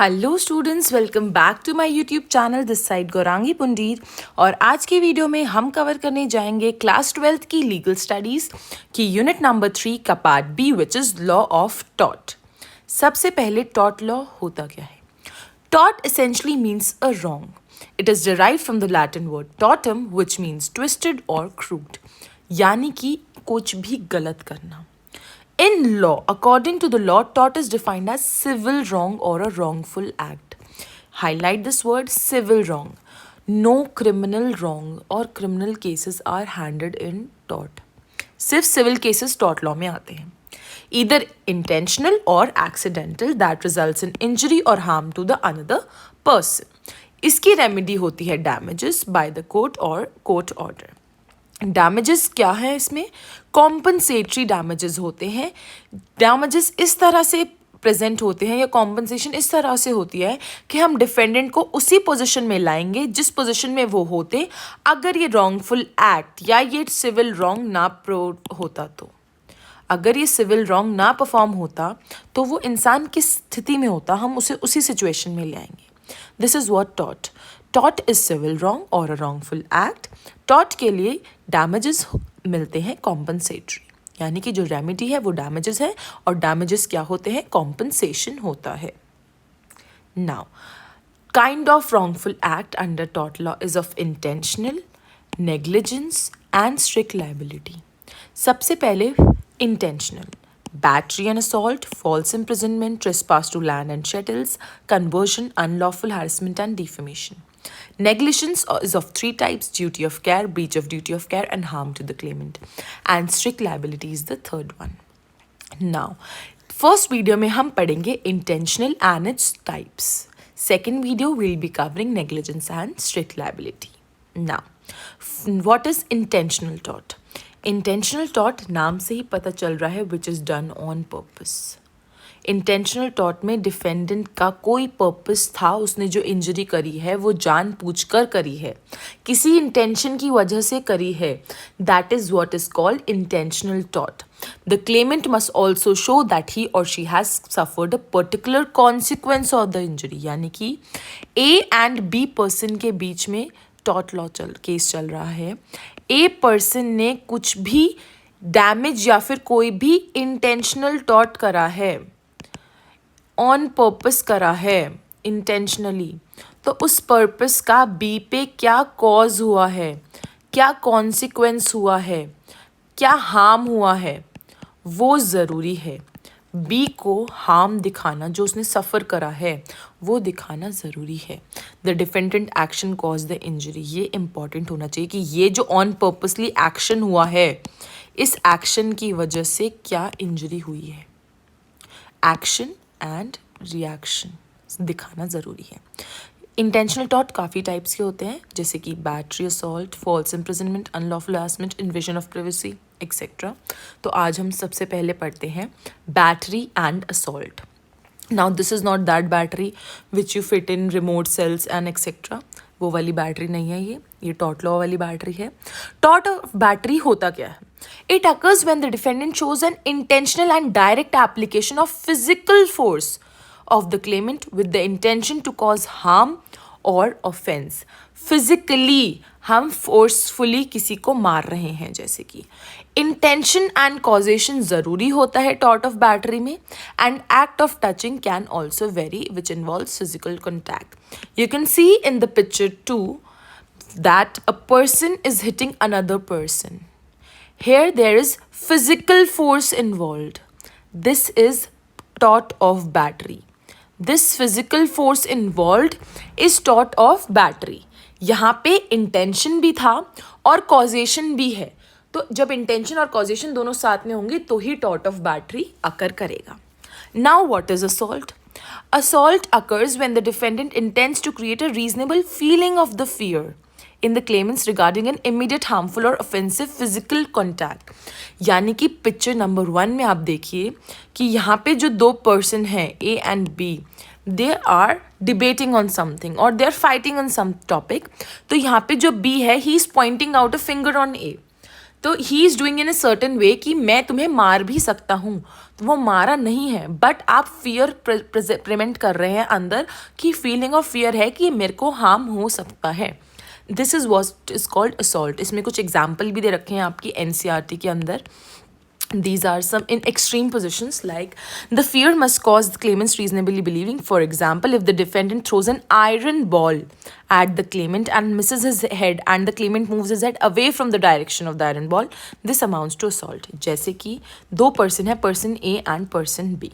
Hello students, welcome back to my YouTube channel this side Gaurangi Pundir. और आज के video में हम कवर करने जाएंगे क्लास 12th की लीगल स्टडीज़ की यूनिट नंबर 3 का part B which is law of टॉट। सबसे पहले टॉट लॉ होता क्या है? टॉट essentially means a wrong. It is derived from the Latin word totum which means twisted or crooked, यानी कि कुछ भी गलत करना। In law, according to the law, tort is defined as civil wrong or a wrongful act. Highlight this word civil wrong. No criminal wrong or criminal cases are handled in tort. सिर्फ civil cases tort law में आते हैं. Either intentional or accidental that results in injury or harm to the another person. इसकी remedy होती है damages by the court or court order. Damages क्या है? इसमें कॉम्पनसेटरी डैमेजेस होते हैं। डैमेजेस इस तरह से प्रेजेंट होते हैं या कॉम्पनसेशन इस तरह से होती है कि हम डिफेंडेंट को उसी पोजीशन में लाएंगे जिस पोजीशन में वो होते अगर ये रॉन्गफुल एक्ट या ये सिविल रॉन्ग ना होता। तो अगर ये सिविल रॉन्ग ना परफॉर्म होता तो वो इंसान किस स्थिति में होता, हम उसे उसी सिचुएशन में ले आएंगे। This is what taught. Taught is civil wrong और अ रॉन्गफुल एक्ट। टॉट के लिए डैमेजेस मिलते हैं कॉम्पनसेटरी, यानी कि जो रेमेडी है वो डैमेजेस है और डैमेजेस क्या होते हैं? कॉम्पनसेशन होता है। Now kind of wrongful act under taught law is of intentional, negligence and strict liability. सबसे पहले intentional, battery and assault, false imprisonment, trespass to land and chattels, conversion, unlawful harassment and defamation. Negligence is of three types: duty of care, breach of duty of care, and harm to the claimant. And strict liability is the third one. Now, first video में हम पढ़ेंगे intentional and its types. Second video we'll be covering negligence and strict liability. Now, what is intentional tort? Intentional taught नाम से ही पता चल रहा है which is done on purpose. Intentional taught में डिफेंडेंट का कोई पर्पस था, उसने जो इंजरी करी है वो जानबूझकर करी है, किसी इंटेंशन की वजह से करी है। That is what is called intentional टॉट। The claimant must also show that he or she has suffered a particular consequence of the injury, यानी कि ए एंड बी पर्सन के बीच में टॉट लॉ केस चल रहा है। ए पर्सन ने कुछ भी डैमेज या फिर कोई भी इंटेंशनल टॉट करा है, ऑन पर्पस करा है इंटेंशनली, तो उस पर्पस का बी पे क्या कॉज हुआ है, क्या कॉन्सिक्वेंस हुआ है, क्या हार्म हुआ है, वो ज़रूरी है। बी को हार्म दिखाना, जो उसने सफ़र करा है वो दिखाना ज़रूरी है। The defendant action cause the injury, ये इम्पॉर्टेंट होना चाहिए कि ये जो ऑन पर्पसली एक्शन हुआ है, इस एक्शन की वजह से क्या इंजरी हुई है। एक्शन एंड रिएक्शन दिखाना ज़रूरी है। इंटेंशनल टॉट काफ़ी टाइप्स के होते हैं, जैसे कि battery assault, false imprisonment, unlawful harassment, invasion of privacy etcetera. तो आज हम सबसे पहले पढ़ते हैं battery and assault. Now this is not that battery which you fit in remote cells and etcetera, वो वाली बैटरी नहीं है ये टॉट लॉ वाली बैटरी है। टॉट ऑफ बैटरी होता क्या है? It occurs when the defendant shows an intentional and direct application of physical force of the claimant with the intention to cause harm or offense. Physically हम forcefully किसी को मार रहे हैं, जैसे कि intention and causation ज़रूरी होता है tort of battery में, and act of touching can also vary which involves physical contact. You can see in the picture too that a person is hitting another person. Here there is physical force involved. This is tort of battery. This physical force involved is tort of battery. यहाँ पे intention भी था और causation भी है, तो जब intention और कॉजेशन दोनों साथ में होंगे तो ही tort of battery अकर करेगा। Now what is assault? Assault occurs when the defendant intends to create a reasonable feeling of the fear in the claimants regarding an immediate harmful or offensive physical contact. यानी कि picture number 1 में आप देखिए कि यहाँ पे जो दो पर्सन हैं A and B, they are debating on something और they are fighting on some topic. तो यहाँ पे जो बी है he is pointing out a finger on A. तो he is doing in a certain way कि मैं तुम्हें मार भी सकता हूँ, तो वो मारा नहीं है, बट आप फियर प्रिवेंट कर रहे हैं अंदर, कि फीलिंग ऑफ फियर है कि मेरे को हार्म हो सकता है. This is what is called assault. इसमें कुछ एग्जाम्पल भी दे रखे हैं आपकी एनसीईआरटी के अंदर. These are some in extreme positions, like the fear must cause the claimants reasonably believing. For example, if the defendant throws an iron ball at the claimant and misses his head and the claimant moves his head away from the direction of the iron ball, this amounts to assault. जैसे कि दो person है, person A and person B.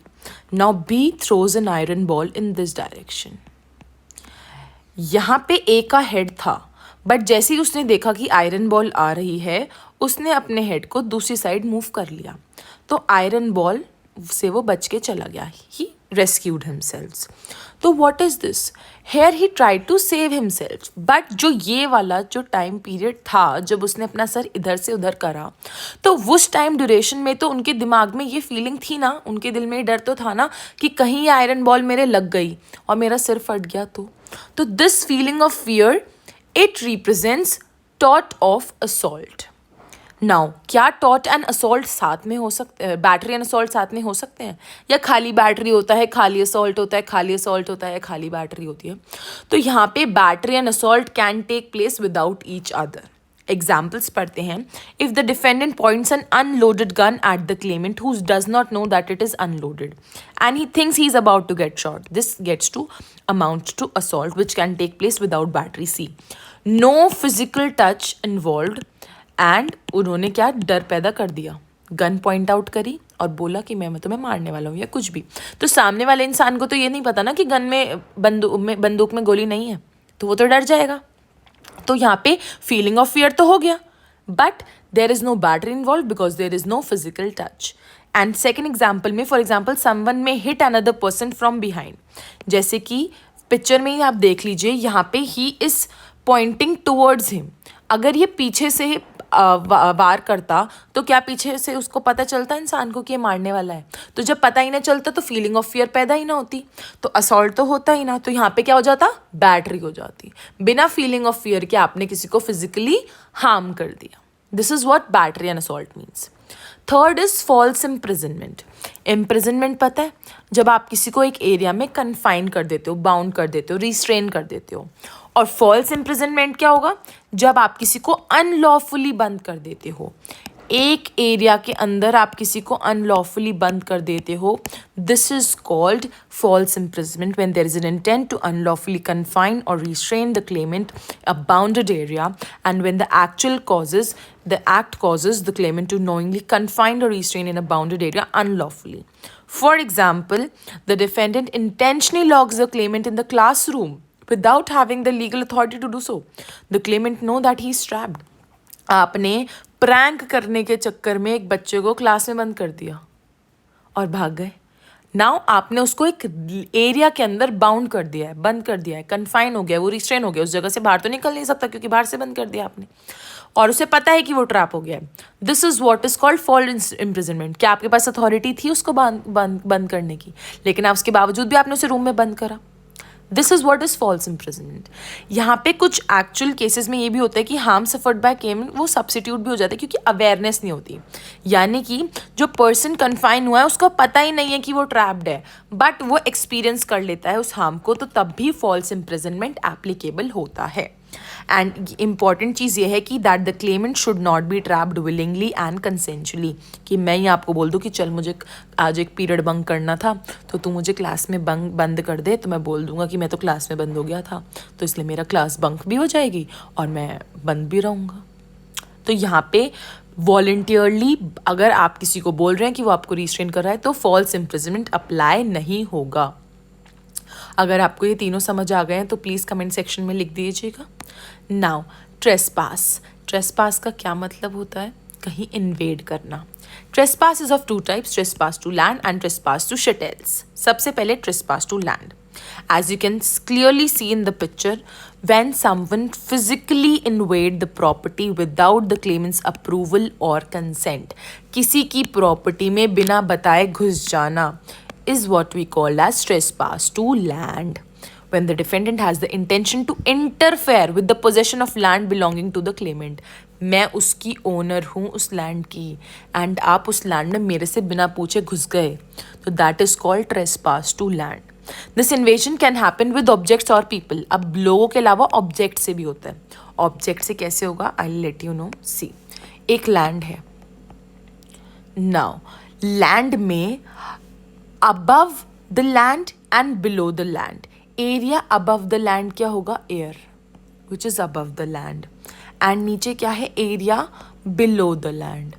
Now B throws an iron ball in this direction. यहाँ पे A का head था, but जैसे ही उसने देखा कि आयरन बॉल आ रही है, उसने अपने हेड को दूसरी साइड मूव कर लिया, तो आयरन बॉल से वो बच के चला गया. He rescued himself. तो what is this? Here he tried to save himself. But जो ये वाला जो टाइम पीरियड था जब उसने अपना सर इधर से उधर करा, तो उस टाइम ड्यूरेशन में तो उनके दिमाग में ये फीलिंग थी ना, उनके दिल में डर तो था ना कि कहीं ये आयरन बॉल मेरे लग गई और मेरा सिर फट गया. तो this feeling of fear, it represents tort of assault. Now, क्या टॉट एंड असॉल्ट साथ में हो सकते हैं? बैटरी एंड असॉल्ट साथ में हो सकते हैं, या खाली बैटरी होता है, खाली असॉल्ट होता है, खाली असॉल्ट होता है, खाली बैटरी होती है? तो यहाँ पे battery and assault can take place without each other. Examples पढ़ते हैं. If the defendant points an unloaded gun at the claimant who does not know that it is unloaded and he thinks he is about to get shot, this gets to amount to assault which can take place without battery. See, no physical touch involved and उन्होंने क्या डर पैदा कर दिया, gun point out करी और बोला कि मैं तुम्हें मारने वाला हूँ या कुछ भी. तो सामने वाले इंसान को तो ये नहीं पता ना कि गन में बंदूक में गोली नहीं है, तो वो तो डर जाएगा. तो यहाँ पे फीलिंग ऑफ फियर तो हो गया, but there is no battery involve because there is no physical touch. And second example में, for example, someone may hit another person from behind. जैसे कि पिक्चर में ही आप देख लीजिए, यहाँ पे ही इज पॉइंटिंग टूवर्ड्स हिम. अगर ये पीछे से वार करता तो क्या पीछे से उसको पता चलता इंसान को कि ये मारने वाला है? तो जब पता ही ना चलता तो फीलिंग ऑफ फियर पैदा ही ना होती, तो असॉल्ट तो होता ही ना. तो यहाँ पे क्या हो जाता? बैटरी हो जाती, बिना फीलिंग ऑफ फियर कि आपने किसी को फिजिकली हार्म कर दिया. This is what battery and assault means. Third is false imprisonment. Imprisonment पता है, जब आप किसी को एक एरिया में कन्फाइन कर देते हो, बाउंड कर देते हो, रिस्ट्रेन कर देते हो. और फॉल्स इम्प्रिजनमेंट क्या होगा? जब आप किसी को अनलॉफुली बंद कर देते हो, एक एरिया के अंदर आप किसी को अनलॉफुली बंद कर देते हो. This is called false imprisonment when there is an intent to unlawfully confine or restrain the claimant a bounded area and when the act causes the claimant to knowingly confine or restrain in a bounded area unlawfully. For example, the defendant intentionally locks the claimant in the classroom without having the legal authority to do so. The claimant know that he is trapped. आपने prank करने के चक्कर में एक बच्चे को class में बंद कर दिया और भाग गए. नाउ आपने उसको एक एरिया के अंदर बाउंड कर दिया है, बंद कर दिया है, कन्फाइन हो गया, वो रिस्ट्रेन हो गया, उस जगह से बाहर तो निकल नहीं सकता क्योंकि बाहर से बंद कर दिया आपने, और उसे पता है कि वो ट्रैप हो गया है. This is what is called false imprisonment. क्या आपके पास अथॉरिटी थी उसको बंद करने की, लेकिन आप उसके बावजूद भी आपने उसे रूम में बंद करा. This is what is false imprisonment. यहाँ पे कुछ एक्चुअल केसेस में ये भी होता है कि हार्म सफर्ड बाय क्लेमेंट वो सब्सिट्यूट भी हो जाता है क्योंकि अवेयरनेस नहीं होती. यानी कि जो पर्सन कन्फाइन हुआ है उसको पता ही नहीं है कि वो ट्रैप्ड है, बट वो एक्सपीरियंस कर लेता है उस हार्म को, तो तब भी फॉल्स इम्प्रिजनमेंट एप्लीकेबल होता है. एंड इम्पॉर्टेंट चीज़ ये है कि that the claimant should not be trapped willingly and consensually. कि मैं ही आपको बोल दूँ कि चल मुझे आज एक पीरियड बंक करना था तो तू मुझे क्लास में बंद कर दे, तो मैं बोल दूंगा कि मैं तो क्लास में बंद हो गया था, तो इसलिए मेरा क्लास बंक भी हो जाएगी और मैं बंद भी रहूँगा. तो यहाँ पे वॉलंटियरली अगर आप किसी को बोल रहे हैं कि वो आपको रिस्ट्रेन कर रहा है तो फॉल्स इम्प्रिजनमेंट अप्लाई नहीं होगा. अगर आपको ये तीनों समझ आ गए हैं तो प्लीज़ कमेंट सेक्शन में लिख दीजिएगा. Now trespass. ट्रेसपास का क्या मतलब होता है? कहीं इन्वेड करना. Trespass is of two types, trespass to land and trespass to chattels. सबसे पहले trespass to land. As you can clearly see in the picture, when someone physically invade the property without the claimant's approval or consent, किसी की property में बिना बताए घुस जाना is what we call as trespass to land. When the defendant has the intention to interfere with the possession of land belonging to the claimant, मैं उसकी owner हूँ उस लैंड की, एंड आप उस लैंड में मेरे से बिना पूछे घुस गए, तो that is called trespass to land. This invasion can happen with objects और पीपल. अब लोगों के अलावा ऑब्जेक्ट से भी होता है. ऑब्जेक्ट से कैसे होगा, I will let you know. See, एक लैंड है. नाउ लैंड में above the land and below the land, area above the land क्या होगा, air which is above the land, and नीचे क्या है, area below the land.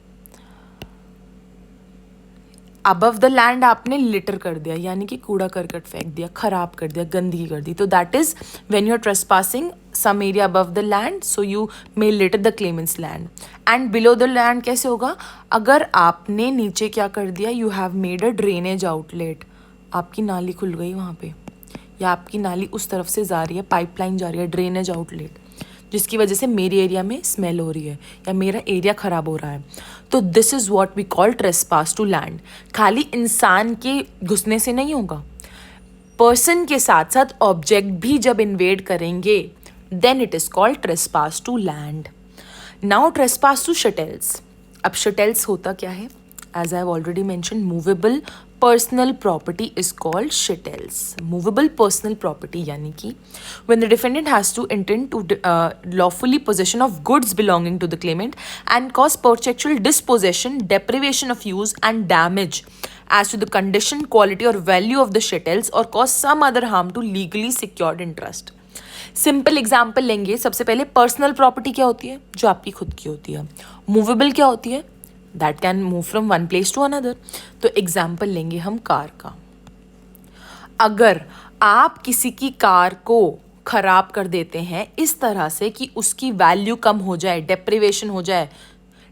Above the land आपने litter कर दिया, यानी कि कूड़ा करकट फेंक दिया, खराब कर दिया, गंदगी कर दी, तो that is when you are trespassing some area above the land, so you may litter the claimant's land. And below the land कैसे होगा, अगर आपने नीचे क्या कर दिया, you have made a drainage outlet, आपकी नाली खुल गई वहाँ पे, या आपकी नाली उस तरफ से जा रही है, पाइपलाइन जा रही है, ड्रेनेज आउटलेट, जिसकी वजह से मेरे एरिया में स्मेल हो रही है या मेरा एरिया ख़राब हो रहा है. तो this is what we call trespass to land. खाली इंसान के घुसने से नहीं होगा, पर्सन के साथ साथ ऑब्जेक्ट भी जब इन्वेड करेंगे, then it is called trespass to land. Now trespass to chattels. अब शटल्स होता क्या है, as I have already mentioned, movable personal property is called chattels. Movable personal property यानी कि when the defendant has to intend to lawfully possession of goods belonging to the claimant and cause perpetual dispossession, deprivation of use and damage as to the condition, quality or value of the chattels or cause some other harm to legally secured interest. Simple example लेंगे. सबसे पहले personal property क्या होती है, जो आपकी खुद की होती है. मूवेबल क्या होती है, that can move from one place to another. तो एग्जाम्पल लेंगे हम कार का. अगर आप किसी की कार को खराब कर देते हैं इस तरह से कि उसकी वैल्यू कम हो जाए, डेप्रिवेशन हो जाए,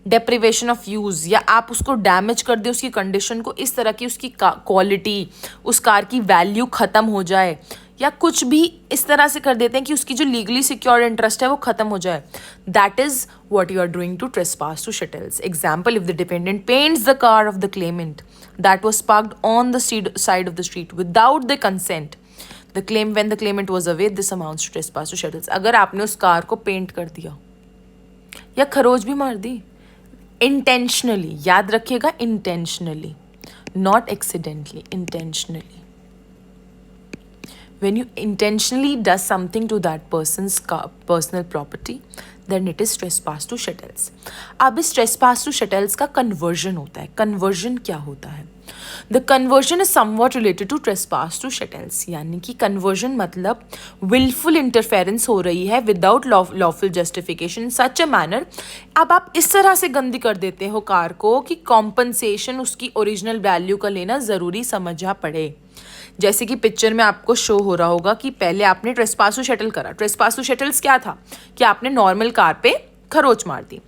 डेप्रिवेशन ऑफ यूज़, या आप उसको डैमेज कर दे, उसकी कंडीशन को इस तरह की उसकी क्वालिटी, उस कार की वैल्यू ख़त्म हो जाए, या कुछ भी इस तरह से कर देते हैं कि उसकी जो लीगली सिक्योर्ड इंटरेस्ट है वो खत्म हो जाए, that is what you are doing to trespass to chattels. Example, if the dependent paints the car of the claimant that was parked on the side of the street without the consent, the claim when the claimant was away, this amounts to trespass to chattels. अगर आपने उस car को paint कर दिया या खरोच भी मार दी इंटेंशनली, याद रखिएगा intentionally, not accidentally, intentionally. When you intentionally does something to that person's personal property, then it is trespass to chattels. अब इस trespass to chattels का conversion होता है. conversion क्या होता है? The conversion is somewhat related to trespass to chattels. यानी कि conversion मतलब willful interference हो रही है without lawful justification such a manner. अब आप इस तरह से गंदी कर देते हो कार को कि compensation उसकी original value का लेना ज़रूरी समझा पड़े. जैसे कि पिक्चर में आपको शो हो रहा होगा कि पहले आपने ट्रेसपास टू शटल करा. ट्रेसपास टू शटल्स क्या था कि आपने नॉर्मल कार पे खरोच मार दी.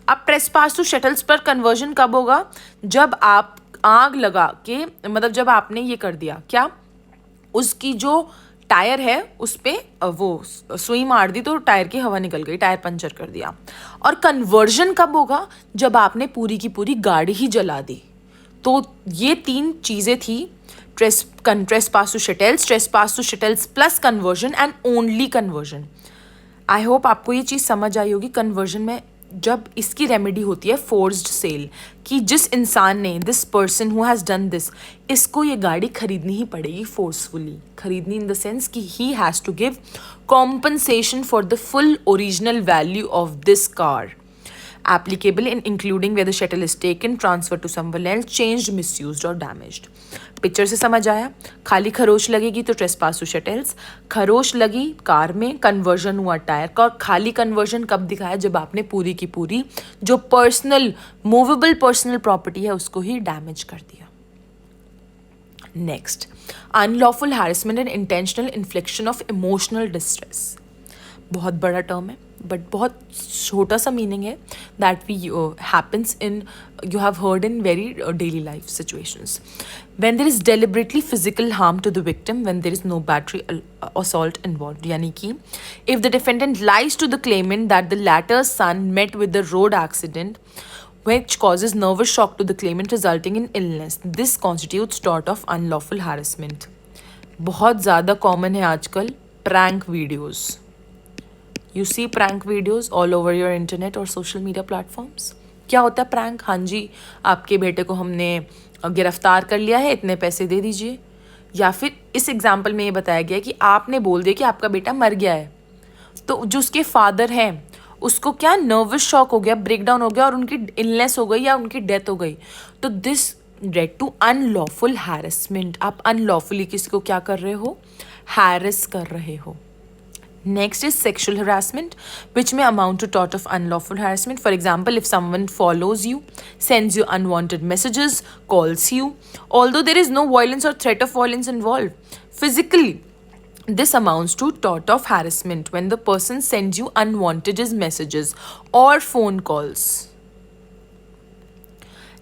अब ट्रेसपास टू शटल्स पर कन्वर्जन कब होगा, जब आप आग लगा के, मतलब जब आपने ये कर दिया क्या, उसकी जो टायर है उस पर वो सुई मार दी तो टायर की हवा निकल गई, टायर पंचर कर दिया. और कन्वर्जन कब होगा, जब आपने पूरी की पूरी गाड़ी ही जला दी. तो ये तीन चीज़ें थी, trespass to chattels, trespass to chattels plus conversion and only conversion. I hope आपको ये चीज़ समझ आई होगी. कन्वर्जन में जब इसकी रेमेडी होती है फोर्स्ड सेल, कि जिस इंसान ने, this person who has done this, इसको ये गाड़ी खरीदनी ही पड़ेगी फोर्सफुली. खरीदनी इन द सेंस कि he has to give compensation for the full original value of this car. Applicable in including where the shuttle is taken, transferred to someone else, changed, misused or damaged. Picture से समझ आया. खाली खरोच लगेगी तो trespass to shuttles, खरोच लगी car में, कन्वर्जन हुआ टायर का. और खाली कन्वर्जन कब दिखाया, जब आपने पूरी की पूरी जो पर्सनल मूवेबल पर्सनल प्रॉपर्टी है उसको ही डैमेज कर दिया. Next, unlawful harassment and intentional इन्फ्लिक्शन of emotional distress. बहुत बड़ा टर्म है बट बहुत छोटा सा मीनिंग है. That we happens in, you have heard in very daily life situations. When there is deliberately physical harm to the victim, when there is no battery assault involve. यानी कि if the defendant lies to the claimant that the latter's son met with the road accident which causes nervous shock to the claimant resulting in illness, this constitutes tort of unlawful harassment. बहुत ज़्यादा common है आजकल prank videos. You see prank videos all over your internet और social media platforms. क्या होता है prank? हाँ जी, आपके बेटे को हमने गिरफ्तार कर लिया है, इतने पैसे दे दीजिए। या फिर इस एग्जाम्पल में ये बताया गया कि आपने बोल दिया कि आपका बेटा मर गया है, तो जो उसके फादर हैं उसको क्या नर्वस शॉक हो गया, ब्रेकडाउन हो गया और उनकी इलनेस हो गई या उनकी डेथ हो गई, तो this led to unlawful harassment. आप अनलॉफुली किसी को क्या कर रहे हो? हैरेस कर रहे हो। Next is sexual harassment, which may amount to tort of unlawful harassment. For example, if someone follows you, sends you unwanted messages, calls you, although there is no violence or threat of violence involved, physically, this amounts to tort of harassment when the person sends you unwanted messages or phone calls.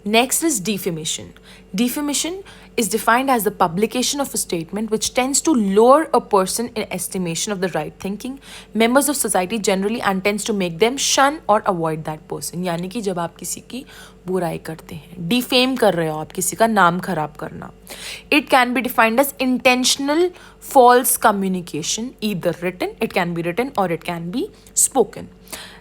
Next is defamation. Defamation is defined as the publication of a statement which tends to lower a person in estimation of the right thinking members of society generally and tends to make them shun or avoid that person. यानी कि जब आप किसी की बुराई करते हैं, defame कर रहे हो, आप किसी का नाम खराब करना. It can be defined as intentional false communication, either written, it can be written or it can be spoken.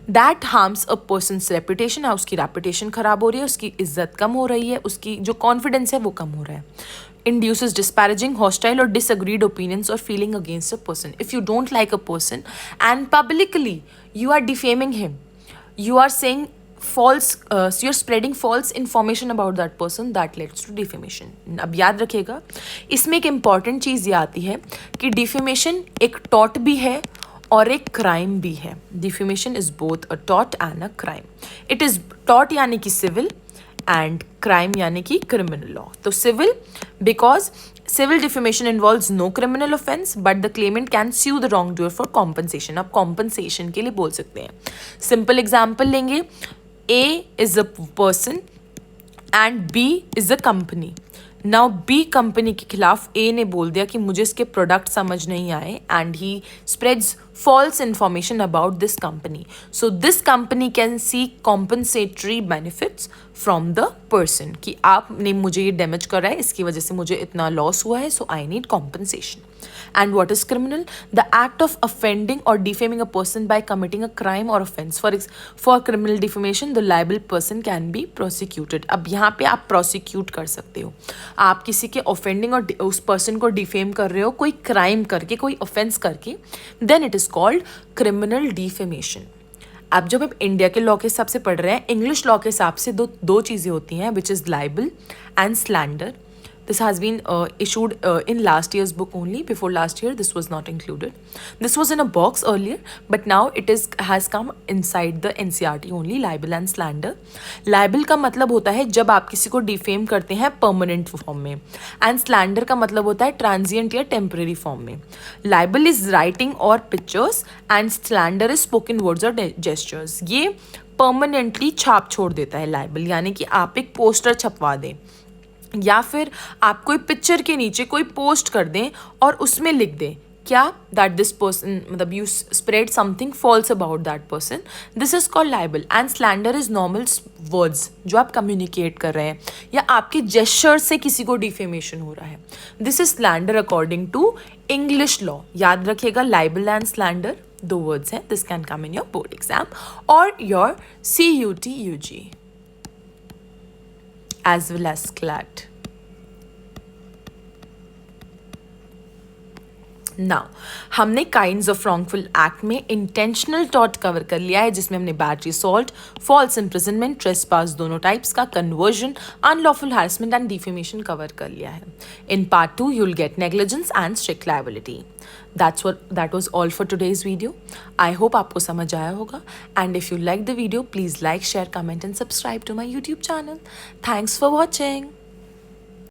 That harms a person's reputation. उसकी रेपुटेशन खराब हो रही है, उसकी इज्जत कम हो रही है, उसकी जो कॉन्फिडेंस है वो कम हो रहा है. इंड्यूसेस डिस्पैरेजिंग, हॉस्टाइल और डिसअग्रीड ओपिनियंस और feeling against a person. If you don't like a person and publicly you are defaming him, you are saying false, you're spreading false information about that person, that leads to defamation. अब याद रखिएगा, इसमें एक important चीज़ ये आती है कि defamation एक tort भी है और एक क्राइम भी है. Defamation is both a tort and a crime. It is tort यानी कि सिविल एंड क्राइम यानी कि क्रिमिनल लॉ. तो civil because civil defamation involves no criminal offence but the claimant can sue the wrong doer for compensation. आप compensation के लिए बोल सकते हैं. सिंपल एग्जाम्पल लेंगे, A is a person and B is a company. Now B company के खिलाफ ए ने बोल दिया कि मुझे इसके प्रोडक्ट समझ नहीं आए and he spreads false information about this company. So this company can seek compensatory benefits from the person कि आपने मुझे ये डैमेज करा है, इसकी वजह से मुझे इतना लॉस हुआ है, so I need compensation. And what is criminal? The act of offending or defaming a person by committing a crime or offense. For criminal defamation, the liable person can be prosecuted. अब यहाँ पे आप prosecute कर सकते हो. आप किसी के offending और उस person को defame कर रहे हो कोई crime करके, कोई offense करके, then it is called criminal defamation. अब जब आप इंडिया के लॉ के हिसाब से पढ़ रहे हैं, इंग्लिश लॉ के हिसाब से दो चीज़ें होती हैं, which is liable and slander. This has been issued in last year's book only. Before last year, this was not included. This was in a box earlier, but now it has come inside the NCERT only. Libel and slander. Libel का मतलब होता है जब आप किसी को defame करते हैं परमानेंट फॉर्म में, एंड स्लैंडर का मतलब होता है ट्रांजिएंट या टेम्परेरी फॉर्म में. लाइबल इज राइटिंग और pictures and slander is spoken words और जेस्चर्स. ये परमानेंटली छाप छोड़ देता है लाइबल, यानी कि आप एक पोस्टर छपवा दें या फिर आप कोई पिक्चर के नीचे कोई पोस्ट कर दें और उसमें लिख दें क्या, दैट दिस पर्सन, मतलब you spread something false about that person. This is called liable. And slander is normal words जो आप कम्युनिकेट कर रहे हैं या आपके जेस्चर से किसी को डिफेमेशन हो रहा है. This is slander according to English law. याद रखिएगा, लाइबल एंड स्लैंडर दो वर्ड्स हैं. This can come in your board exam और your CUT UG as well as CLAT. Now, हमने काइंड्स ऑफ wrongful एक्ट में इंटेंशनल टॉर्ट कवर कर लिया है, जिसमें हमने battery assault, false imprisonment, trespass दोनों टाइप्स का, conversion, unlawful harassment and defamation cover कर लिया है. In part 2 you will get negligence and strict liability. That was all for today's video. I hope आपको समझ आया होगा. And if you like the video, please like, share, comment and subscribe to my YouTube channel. Thanks for watching.